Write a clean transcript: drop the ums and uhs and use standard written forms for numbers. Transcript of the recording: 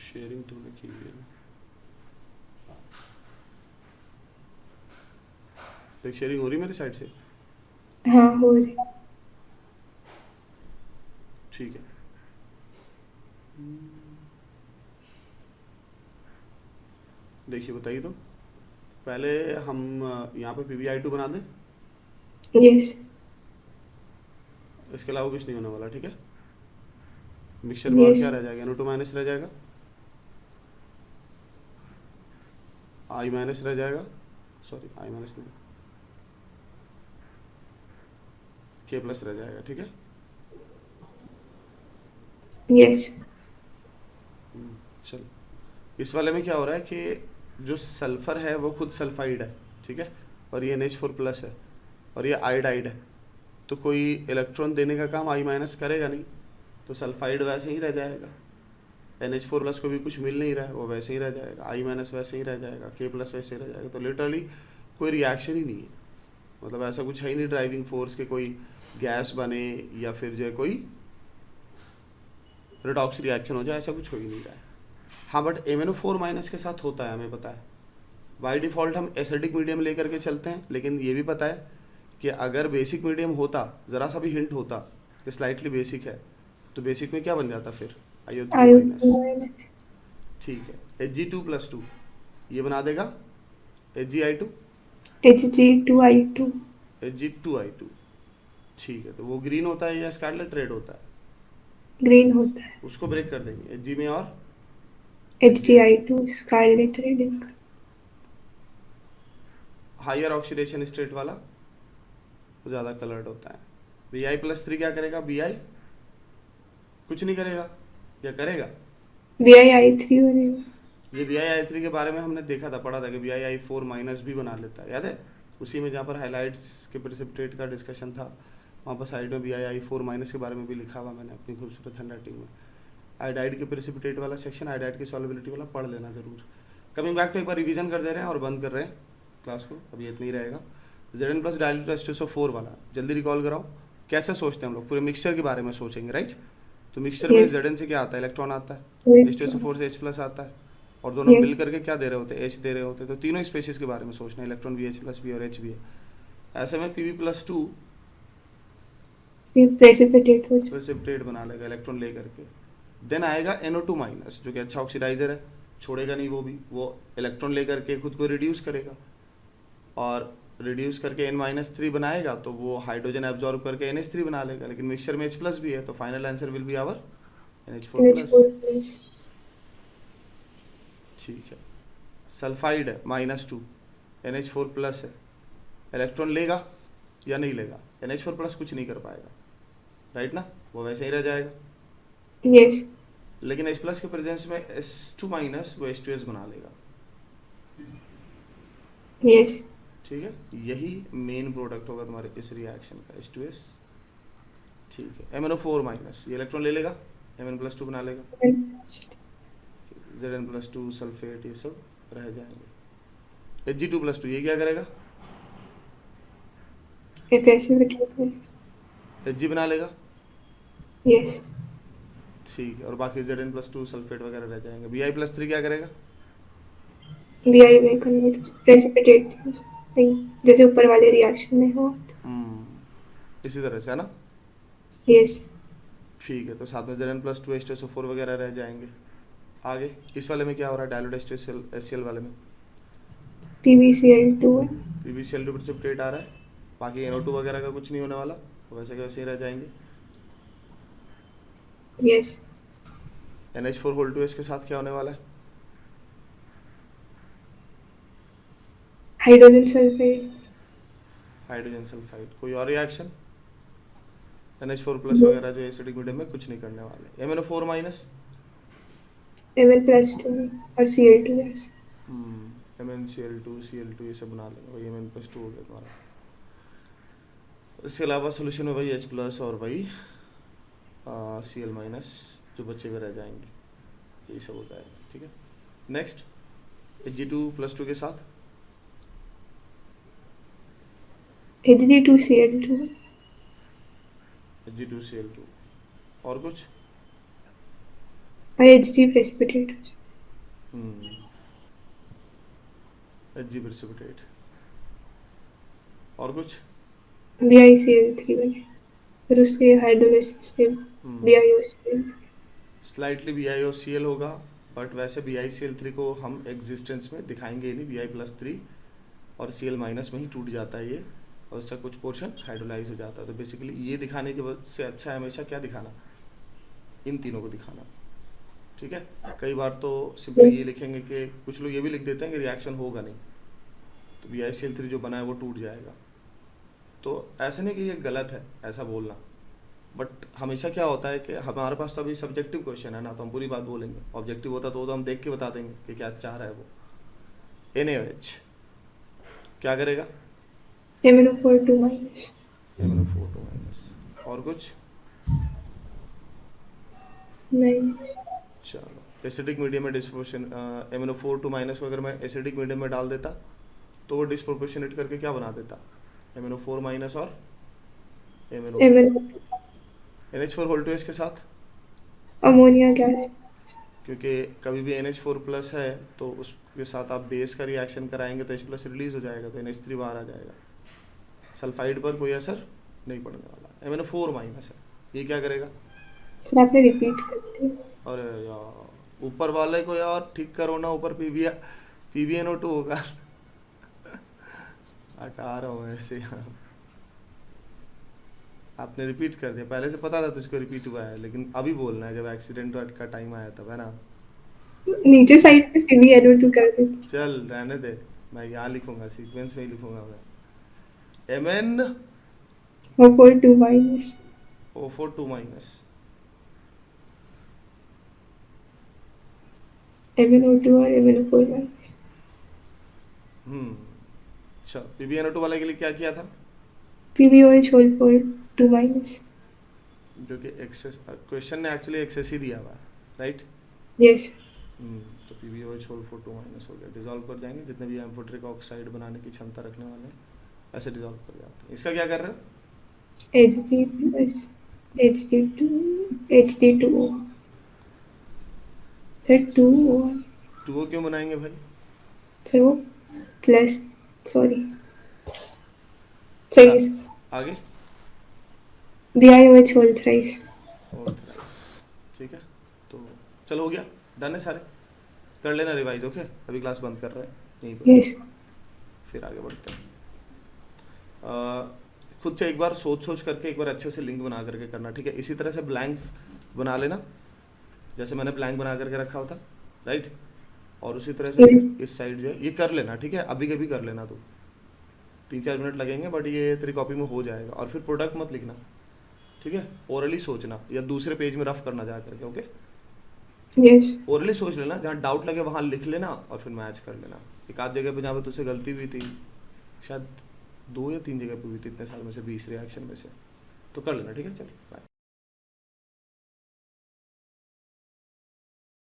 Sharing तुमने की हुई है ना? देख शेयरिंग हो रही मेरी साइड से? हाँ हो रही। ठीक है। देखिए बताइए तो, पहले हम यहाँ पे PBI2 बना दें। यस। इसके अलावा कुछ नहीं होने वाला, ठीक है। मिक्सचर में और यस। क्या रह जाएगा? NO2 माइनस रह जाएगा, I माइनस रह जाएगा, सॉरी I माइनस नहीं, K प्लस रह जाएगा, ठीक है। यस। चलो, इस वाले में क्या हो रहा है कि जो सल्फर है वो खुद सल्फाइड है, ठीक है, और ये NH4 प्लस है और ये आयोडाइड है, तो कोई इलेक्ट्रॉन देने का काम I माइनस करेगा नहीं, तो सल्फाइड वैसे ही रह जाएगा। NH4 प्लस को भी कुछ मिल नहीं रहा है, वो वैसे ही रह जाएगा, I माइनस वैसे ही रह जाएगा, K प्लस वैसे ही रह जाएगा। तो लिटरली कोई रिएक्शन ही नहीं है, मतलब ऐसा कुछ है ही नहीं ड्राइविंग फोर्स के कोई गैस बने या फिर जो है कोई रिडॉक्स रिएक्शन हो जाए, ऐसा कुछ हो ही नहीं रहा है। हाँ बट MnO4 माइनस के साथ होता है, हमें पता है। बाई डिफ़ॉल्ट हम एसिडिक मीडियम लेकर के चलते हैं, लेकिन ये भी पता है कि अगर बेसिक मीडियम होता, ज़रा सा भी हिंट होता कि स्लाइटली बेसिक है, तो बेसिक में क्या बन जाता फिर? IO3 IO3 minus. माइनस। ठीक है, Hg2+2 ये बना देगा Hgi2, Hg2I2। Hg2I2। ठीक है, तो वो ग्रीन होता है या स्कारलेट रेड होता है? ग्रीन होता है। उसको ब्रेक कर देंगे Hg में, और Hgi2 HgI2 scarlet red ink. Higher oxidation state वाला वो ज़्यादा कलर्ड होता है। Bi+3 क्या करेगा? Bi कुछ नहीं करेगा या करेगा? ViI3 बनेगा। ये Bi(I3) के बारे में हमने देखा था, पढ़ा था कि Bi(I4 माइनस भी बना लेता है, याद है? उसी में जहाँ पर हाइलाइट्स के प्रेसिपिटेट का डिस्कशन था, वहाँ पर साइड में Bi(I4 माइनस के बारे में भी लिखा हुआ मैंने अपनी खूबसूरत हैंड राइटिंग में। आयोडाइड के प्रेसिपिटेट वाला सेक्शन, आयोडाइड की सॉलिबिलिटी वाला पढ़ लेना ज़रूर। कमिंग बैक तो एक बार रिवीजन कर दे रहे हैं और बंद कर रहे हैं क्लास को, अभी इतना ही रहेगा। Zn प्लस डायल्यूटेड H2SO4 वाला जल्दी रिकॉल कराओ। कैसे सोचते हैं हम लोग? पूरे मिक्सचर के बारे में सोचेंगे, राइट? तो मिक्सचर में यस। Zn से क्या आता है? इलेक्ट्रॉन आता है, इलेक्ट्रॉन। H2SO4 से H प्लस आता है, और दोनों मिल यस। करके क्या दे रहे होते हैं? H दे रहे होते हैं। तो तीनों स्पेशीज के बारे में सोचना है, इलेक्ट्रॉन भी H प्लस भी और H भी है। ऐसे में Pb+2 फिर प्रेसिपिटेट हो जाए। प्रेसिपिटेट बना लेगा इलेक्ट्रॉन ले करके। देन आएगा NO2 माइनस, जो कि अच्छा ऑक्सीडाइजर है, छोड़ेगा नहीं वो भी, वो इलेक्ट्रॉन ले करके खुद को रिड्यूस करेगा, और रिड्यूस करके N-3 बनाएगा, तो वो हाइड्रोजन एब्जॉर्ब करके NH3 बना लेगा। लेकिन मिक्सचर में H प्लस भी है, तो final answer will be our NH4 plus. NH4 plus. ठीक है, सल्फाइड है -2, NH4 प्लस है, इलेक्ट्रॉन लेगा या नहीं लेगा? NH4 प्लस कुछ नहीं कर पाएगा, राइट ना? वो वैसे ही रह जाएगा। यस। लेकिन H प्लस के प्रेजेंस में S2 माइनस वो H2S बना लेगा, यस। ठीक है। यही मेन प्रोडक्ट होगा तुम्हारे इस रिएक्शन का, H2S। ठीक है, MnO4 माइनस ये इलेक्ट्रॉन ले लेगा, Mn+2 बना लेगा, Zn+2 सल्फेट ये सब रह जाएंगे। Hg2+2 ये क्या करेगा? फिर प्रेसिपिटेट हो। Hg बना लेगा, यस। ठीक है, और बाकी Zn+2 सल्फेट वगैरह रह जाएंगे। Bi+3 क्या करेगा? VI में कन्वर्ट प्रेसिपिटेट हो जाए, जैसे ऊपर वाले रिएक्शन में हुआ था। इसी तरह से है ना? यस। ठीक है, तो साथ में Zn+2 H2SO4 वगैरह रह जाएंगे। आगे इस वाले में क्या हो रहा है? डायल्यूट HCl वाले में PbCl2 है। PbCl2 प्रेसिपिटेट आ रहा है, बाकी NO2 वगैरह का कुछ नहीं होने वाला, वैसे के वैसे ही रह जाएंगे। यस। NH4 के साथ क्या होने वाला है? Hydrogen sulphide. Hydrogen sulphide. कोई और रिएक्शन? NH4 प्लस वगैरह जो एसिडिक मीडियम में कुछ नहीं करने वाले। MnO4 माइनस Mn+2 और Cl2 गैस। MnCl2 Cl2 ये सब बना लेंगे, वही Mn+2 हो गया तुम्हारा। इसके अलावा सोल्यूशन में वही H प्लस और वही Cl माइनस जो बच्चे में रह जाएंगे, यही सब होता है, ठीक है। नेक्स्ट Hg2+2 के साथ Hg2Cl2 Hg2Cl2 और कुछ? और Hg प्रेसिपिटेट हो जाए। Hg precipitate। और कुछ? BiCl3 बने, फिर उसके हाइड्रोलाइसिस से BiOCl। स्लाइटली BiOCl होगा, बट वैसे BiCl3 को हम एग्जिस्टेंस में दिखाएंगे ही नहीं, Bi+3 और Cl- में ही टूट जाता है ये, और उसका कुछ पोर्शन हाइड्रोलाइज हो जाता है। तो बेसिकली ये दिखाने के वजह से अच्छा है हमेशा क्या दिखाना, इन तीनों को दिखाना, ठीक है। कई बार तो सिंपली ये लिखेंगे कि कुछ लोग ये भी लिख देते हैं कि रिएक्शन होगा नहीं, तो BiCl3 जो बना है वो टूट जाएगा। तो ऐसा नहीं कि ये गलत है ऐसा बोलना, बट हमेशा क्या होता है कि हमारे पास तो अभी सब्जेक्टिव क्वेश्चन है ना, तो हम पूरी बात बोलेंगे। ऑब्जेक्टिव होता तो हम देख के बता देंगे कि क्या चाह रहा है वो। NaOH क्या करेगा? MnO4 2 minus. MnO4 2-। और कुछ? नहीं। चलो, एसिडिक मीडियम में डिस्प्रोपोर्शन MnO4 2- को अगर मैं एसिडिक मीडियम में डाल देता तो वो डिस्प्रोपोर्शनेट करके क्या बना देता, MnO4- और MnO MnO NH4 whole 2s के साथ, अमोनिया गैस। क्योंकि कभी भी NH4+ है तो उसके साथ आप बेस का रिएक्शन कराएंगे तो H+ रिलीज हो जाएगा, तो NH3 बाहर आ जाएगा। सल्फाइड पर कोई असर नहीं पड़ने वाला। MnO4- है, ये क्या करेगा? सर आपने रिपीट कर दिया। अरे यार, ऊपर वाले को यार ठीक करो ना, ऊपर PbNO2 होगा। हटा रहा हूँ ऐसे यार, आपने रिपीट कर दिया, पहले से पता था तुझको रिपीट हुआ है, लेकिन अभी बोलना है जब एक्सीडेंट का टाइम आया तब, है ना। नीचे साइड पे फिर भी NO2 कर देते। चल रहने दे, मैं यहाँ लिखूंगा, सीक्वेंस में ही लिखूंगा मैं। MnO4 O4 2 minus. 2-। MnO2 और MnO4 माइनस। चल, PbNO2 वाले के लिए क्या किया था? PbOH whole 4 2 minus. जो कि एक्सेस, क्वेश्चन ने एक्चुअली एक्सेस ही दिया हुआ है, राइट। यस। तो PbOH होल 4 2- हो गया, डिजॉल्व कर जाएंगे जितने भी एम्फोटेरिक ऑक्साइड बनाने की क्षमता रखने वाले हैं, ऐसे डिजॉल्व कर जाते हैं। इसका क्या कर रहे हो? Hg plus Hg2 Hg2O। Sir 2O। 2O क्यों बनाएंगे भाई? सर वो प्लस, सॉरी अच्छा, सही है। आगे BiOH whole thrice. Whole thrice, ठीक है। तो चलो हो गया, डन है सारे, कर लेना रिवाइज, ओके। अभी क्लास बंद कर रहे हैं यहीं पर, यस। फिर आगे बढ़ते हैं। खुद से एक बार सोच करके एक बार अच्छे से लिंक बना करके करना, ठीक है। इसी तरह से ब्लैंक बना लेना, जैसे मैंने ब्लैंक बना करके रखा होता, राइट। और उसी तरह से फिर इस साइड जो है ये कर लेना, ठीक है। अभी कभी कर लेना, तो 3-4 मिनट लगेंगे, बट ये तेरी कॉपी में हो जाएगा। और फिर प्रोडक्ट मत लिखना, ठीक है। ओरली सोचना या दूसरे पेज में रफ करना जा करके, ओके। यस। ओरली सोच लेना, जहाँ डाउट लगे वहाँ लिख लेना और फिर मैच कर लेना। एक आध जगह पे जहाँ पे तुझसे गलती हुई थी, शायद 2 या 3 जगह पे हुई थी इतने साल में से, 20 रिएक्शन में से, तो कर लेना, ठीक है। चल बाय।